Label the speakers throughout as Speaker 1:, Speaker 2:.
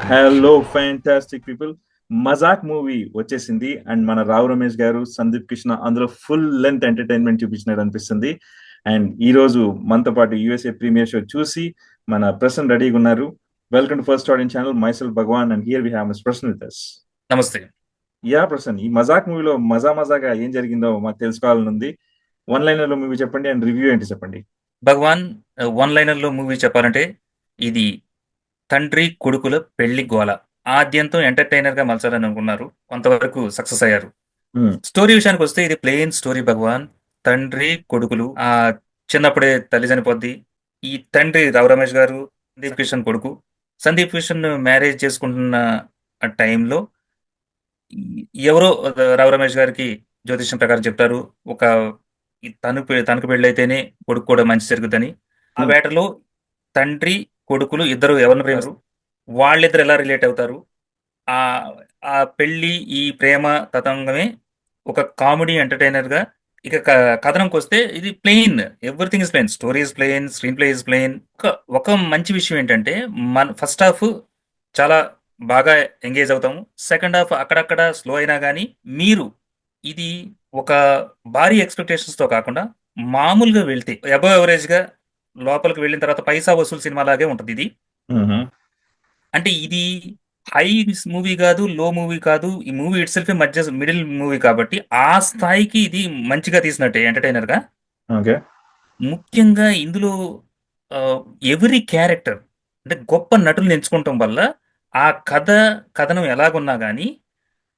Speaker 1: Hello fantastic people. Mazaka movie వచ్చేసింది and మన రావు రమేష్ గారు, సందీప్ కృష్ణ అందులో ఫుల్ లెంత్ ఎంటర్టైన్మెంట్ చూపించినట్టు అనిపిస్తుంది. అండ్ ఈ రోజు మనతో పాటు యూఎస్ఏ ప్రీమియర్ షో చూసి మన ప్రసన్ రెడీగా ఉన్నారు. Welcome to first audience channel, myself Bhagavan, and here we have miss Prasan with us.
Speaker 2: నమస్తే.
Speaker 1: యా ప్రసన్, ఈ మజాక్ మూవీలో మజాగా ఏం జరిగిందో మాకు తెలుసుకోవాలని ఉంది. వన్ లైనర్ లో మూవీ చెప్పండి అండ్ రివ్యూ ఏంటి చెప్పండి.
Speaker 2: భగవాన్ వన్ లైనర్ లో మూవీ చెప్పాలంటే ఇది తండ్రి కొడుకుల పెళ్లి గోల. ఆద్యంతో ఎంటర్టైనర్ గా మలచాలని అనుకున్నారు, కొంతవరకు సక్సెస్ అయ్యారు. స్టోరీ విషయానికి వస్తే ఇది ప్లెయిన్ స్టోరీ భగవాన్. తండ్రి కొడుకులు చిన్నప్పుడే తల్లి చనిపోద్ది. ఈ తండ్రి రావు రమేష్ గారు, సందీప్ కిషన్ కొడుకు. సందీప్ కిషన్ మ్యారేజ్ చేసుకుంటున్న టైంలో ఎవరో రావు రమేష్ గారికి జ్యోతిష్యం ప్రకారం చెప్తారు, ఒక తనకు పెళ్ళైతేనే కొడుకు కూడా మంచి జరుగుతుందని. ఆ వేటలో తండ్రి కొడుకులు ఇద్దరు ఎవరిని ప్రేమిస్తారు, వాళ్ళిద్దరు ఎలా రిలేట్ అవుతారు, ఆ ఆ పెళ్లి, ఈ ప్రేమ తతంగమే ఒక కామెడీ ఎంటర్టైనర్ గా. ఇక కథనంకి వస్తే ఇది plain, everything is plain, story is plain, screen play is plain. ఒక మంచి విషయం ఏంటంటే ఫస్ట్ హాఫ్ చాలా బాగా ఎంగేజ్ అవుతాము. సెకండ్ హాఫ్ అక్కడక్కడ స్లో అయినా కానీ మీరు ఇది ఒక భారీ ఎక్స్పెక్టేషన్స్ తో కాకుండా మామూలుగా వెళ్తే అబవ్ ఎవరేజ్ గా లోపలికి వెళ్ళిన తర్వాత పైసా వసూలు సినిమా లాగే ఉంటుంది ఇది. అంటే ఇది హై మూవీ కాదు, లో మూవీ కాదు, ఈ మూవీ ఇట్ సెల్ఫ్ మధ్య మిడిల్ మూవీ కాబట్టి ఆ స్థాయికి ఇది మంచిగా తీసినట్టే ఎంటర్టైనర్ గా. ముఖ్యంగా ఇందులో ఎవరీ క్యారెక్టర్ అంటే గొప్ప నటులను ఎంచుకోవటం వల్ల ఆ కథనం ఎలాగున్నా కానీ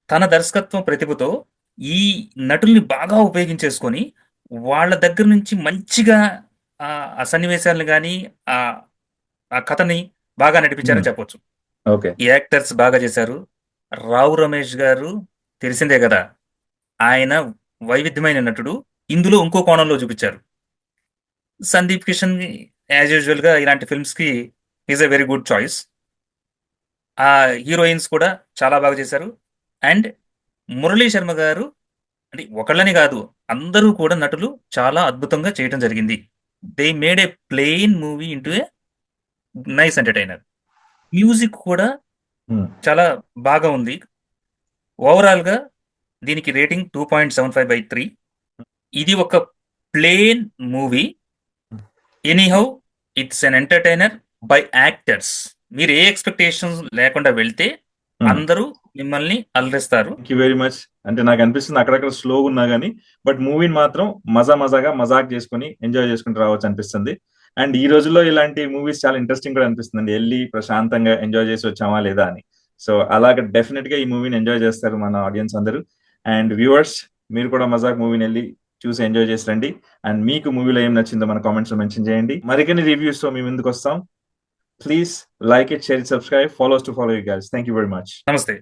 Speaker 2: తన దర్శకత్వం ప్రతిభతో ఈ నటుల్ని బాగా ఉపయోగించేసుకొని వాళ్ళ దగ్గర నుంచి మంచిగా ఆ సన్నివేశాలను కానీ ఆ కథని బాగా నడిపించారని చెప్పొచ్చు. ఈ యాక్టర్స్ బాగా చేశారు. రావు రమేష్ గారు తెలిసిందే కదా, ఆయన వైవిధ్యమైన నటుడు. ఇందులో ఇంకో కోణంలో చూపించారు. సందీప్ కిషన్ యాజ్ యూజువల్ గా ఇలాంటి ఫిల్మ్స్ కి is a very good choice. ఆ హీరోయిన్స్ కూడా చాలా బాగా చేశారు. అండ్ మురళీ శర్మ గారు అంటే ఒకళ్ళని కాదు, అందరూ కూడా నటులు చాలా అద్భుతంగా చేయడం జరిగింది. They made A plain movie into a nice entertainer. Music కూడా చాలా బాగా ఉంది. ఓవరాల్ గా దీనికి రేటింగ్ 2.75/3. ఇది ఒక plain movie. Anyhow it's an entertainer by actors. మీరు ఏ ఎక్స్పెక్టేషన్స్ లేకుండా వెళ్తే అందరూ మిమ్మల్ని అలరిస్తారు.
Speaker 1: Thank you very much. అంటే నాకు అనిపిస్తుంది అక్కడక్కడ స్లో ఉన్నా గానీ, బట్ మూవీని మాత్రం మజాగా మజాక్ చేసుకుని ఎంజాయ్ చేసుకుంటూ రావచ్చు అనిపిస్తుంది. అండ్ ఈ రోజుల్లో ఇలాంటి మూవీస్ చాలా ఇంట్రెస్టింగ్ కూడా అనిపిస్తుంది, వెళ్ళి ప్రశాంతంగా ఎంజాయ్ చేసి వచ్చామా లేదా అని. సో అలాగే డెఫినెట్ గా ఈ మూవీని ఎంజాయ్ చేస్తారు మన ఆడియన్స్ అందరూ. అండ్ వ్యూవర్స్, మీరు కూడా మజాక్ మూవీని వెళ్ళి చూసి ఎంజాయ్ చేసి రండి. అండ్ మీకు మూవీలో ఏం నచ్చిందో మన కామెంట్స్ లో మెన్షన్ చేయండి. మరికొన్ని రివ్యూస్ తో మేము ముందుకు వస్తాం. Please like it, share it, subscribe, follow us to follow you guys. Thank you very much.
Speaker 2: నమస్తే.